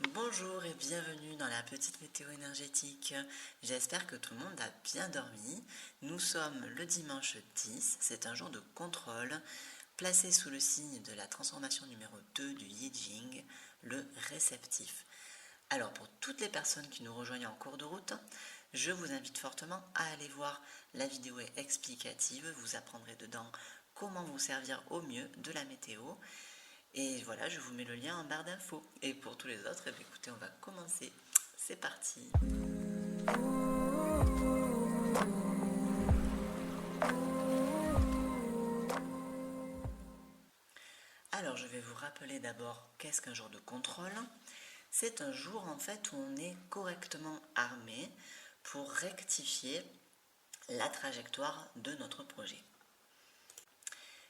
Bonjour et bienvenue dans la petite météo énergétique. J'espère que tout le monde a bien dormi. Nous sommes le dimanche 10, c'est un jour de contrôle placé sous le signe de la transformation numéro 2 du Yi Jing, le réceptif. Alors pour toutes les personnes qui nous rejoignent en cours de route, je vous invite fortement à aller voir la vidéo explicative. Vous apprendrez dedans comment vous servir au mieux de la météo. Et voilà, je vous mets le lien en barre d'infos. Et pour tous les autres, eh bien, écoutez, on va commencer. C'est parti. Alors, je vais vous rappeler d'abord qu'est-ce qu'un jour de contrôle. C'est un jour en fait où on est correctement armé pour rectifier la trajectoire de notre projet.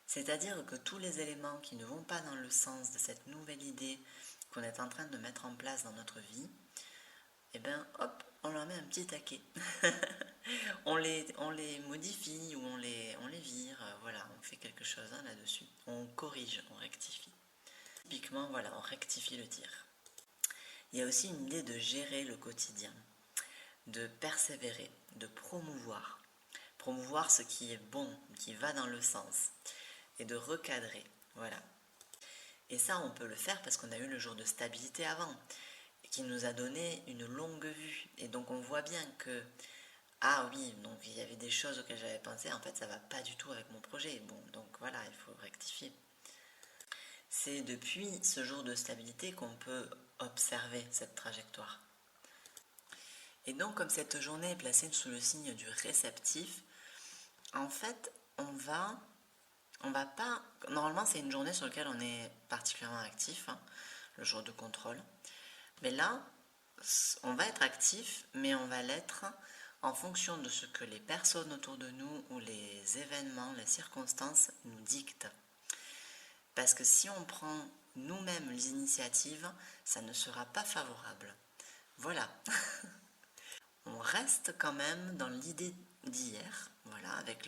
C'est-à-dire que tous les éléments qui ne vont pas dans le sens de cette nouvelle idée qu'on est en train de mettre en place dans notre vie, eh bien hop, on leur met un petit taquet. on les modifie ou on les vire, voilà, on fait quelque chose là-dessus. On corrige, on rectifie. Typiquement, voilà, on rectifie le tir. Il y a aussi une idée de gérer le quotidien, de persévérer, de promouvoir. Promouvoir ce qui est bon, qui va dans le sens, et de recadrer, voilà. Et ça, on peut le faire parce qu'on a eu le jour de stabilité avant, qui nous a donné une longue vue. Et donc on voit bien que, ah oui, donc il y avait des choses auxquelles j'avais pensé, en fait ça va pas du tout avec mon projet. Bon, donc voilà, il faut rectifier. C'est depuis ce jour de stabilité qu'on peut observer cette trajectoire. Et donc comme cette journée est placée sous le signe du réceptif, en fait on va pas, normalement c'est une journée sur laquelle on est particulièrement actif, hein, le jour de contrôle. Mais là, on va être actif, mais on va l'être en fonction de ce que les personnes autour de nous ou les événements, les circonstances nous dictent. Parce que si on prend nous-mêmes les initiatives, ça ne sera pas favorable. Voilà. On reste quand même dans l'idée d'hier, voilà, avec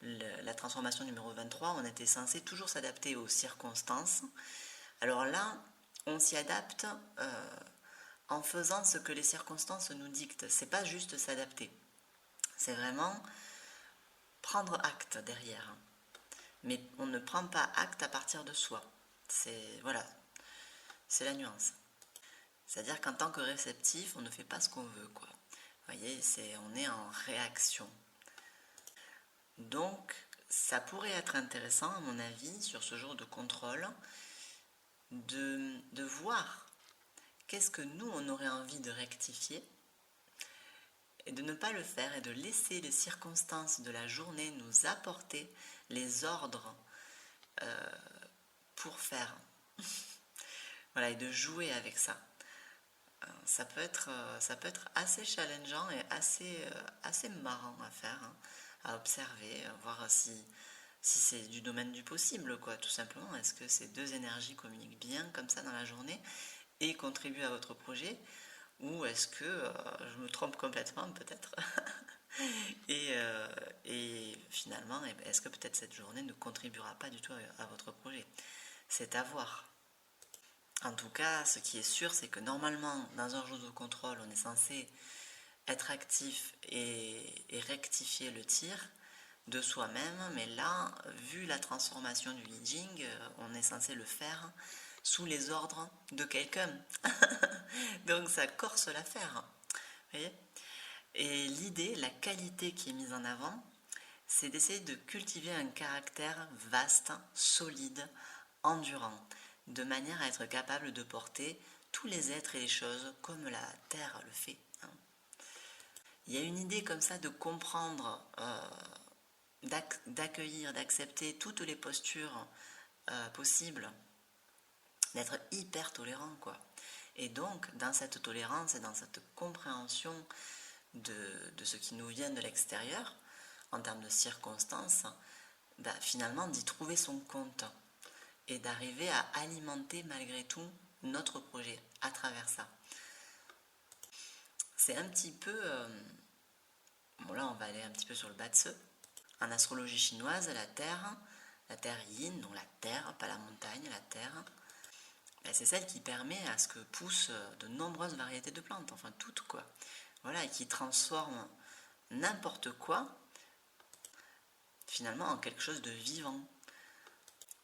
la transformation numéro 23, on était censé toujours s'adapter aux circonstances. Alors là, on s'y adapte en faisant ce que les circonstances nous dictent. C'est pas juste s'adapter, c'est vraiment prendre acte derrière. Mais on ne prend pas acte à partir de soi. C'est voilà, c'est la nuance. C'est-à-dire qu'en tant que réceptif, on ne fait pas ce qu'on veut, quoi. Vous voyez, on est en réaction. Donc, ça pourrait être intéressant, à mon avis, sur ce jour de contrôle, de voir qu'est-ce que nous, on aurait envie de rectifier et de ne pas le faire et de laisser les circonstances de la journée nous apporter les ordres pour faire. Voilà, et de jouer avec ça. Ça peut être assez challengeant et assez marrant à faire, hein, à observer, voir si c'est du domaine du possible, quoi, tout simplement. Est-ce que ces deux énergies communiquent bien comme ça dans la journée et contribuent à votre projet? Ou est-ce que je me trompe complètement, peut-être? Et finalement, est-ce que peut-être cette journée ne contribuera pas du tout à votre projet? C'est à voir. En tout cas, ce qui est sûr, c'est que normalement, dans un jour de contrôle, on est censé être actif et rectifier le tir de soi-même, mais là, vu la transformation du Li Jing, on est censé le faire sous les ordres de quelqu'un. Donc ça corse l'affaire. Vous voyez? Et l'idée, la qualité qui est mise en avant, c'est d'essayer de cultiver un caractère vaste, solide, endurant, de manière à être capable de porter tous les êtres et les choses comme la Terre le fait. Il y a une idée comme ça de comprendre, d'accueillir, d'accepter toutes les postures possibles, d'être hyper tolérant, quoi. Et donc, dans cette tolérance et dans cette compréhension de ce qui nous vient de l'extérieur, en termes de circonstances, bah, finalement d'y trouver son compte et d'arriver à alimenter malgré tout notre projet à travers ça. C'est un petit peu... bon là on va aller un petit peu sur le bas de ce. En astrologie chinoise, la Terre Yin, donc la Terre, pas la montagne, la Terre, c'est celle qui permet à ce que poussent de nombreuses variétés de plantes, enfin toutes quoi. Voilà, et qui transforme n'importe quoi finalement en quelque chose de vivant.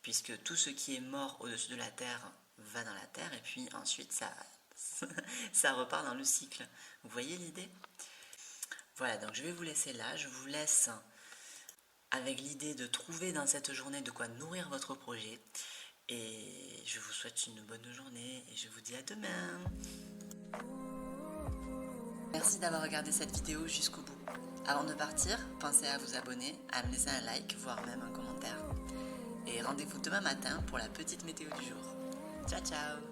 Puisque tout ce qui est mort au-dessus de la terre va dans la terre et puis ensuite ça repart dans le cycle. Vous voyez l'idée? Voilà, donc je vais vous laisser là. Je vous laisse avec l'idée de trouver dans cette journée de quoi nourrir votre projet. Et je vous souhaite une bonne journée et je vous dis à demain. Merci d'avoir regardé cette vidéo jusqu'au bout. Avant de partir, pensez à vous abonner, à me laisser un like, voire même un commentaire. Et rendez-vous demain matin pour la petite météo du jour. Ciao ciao!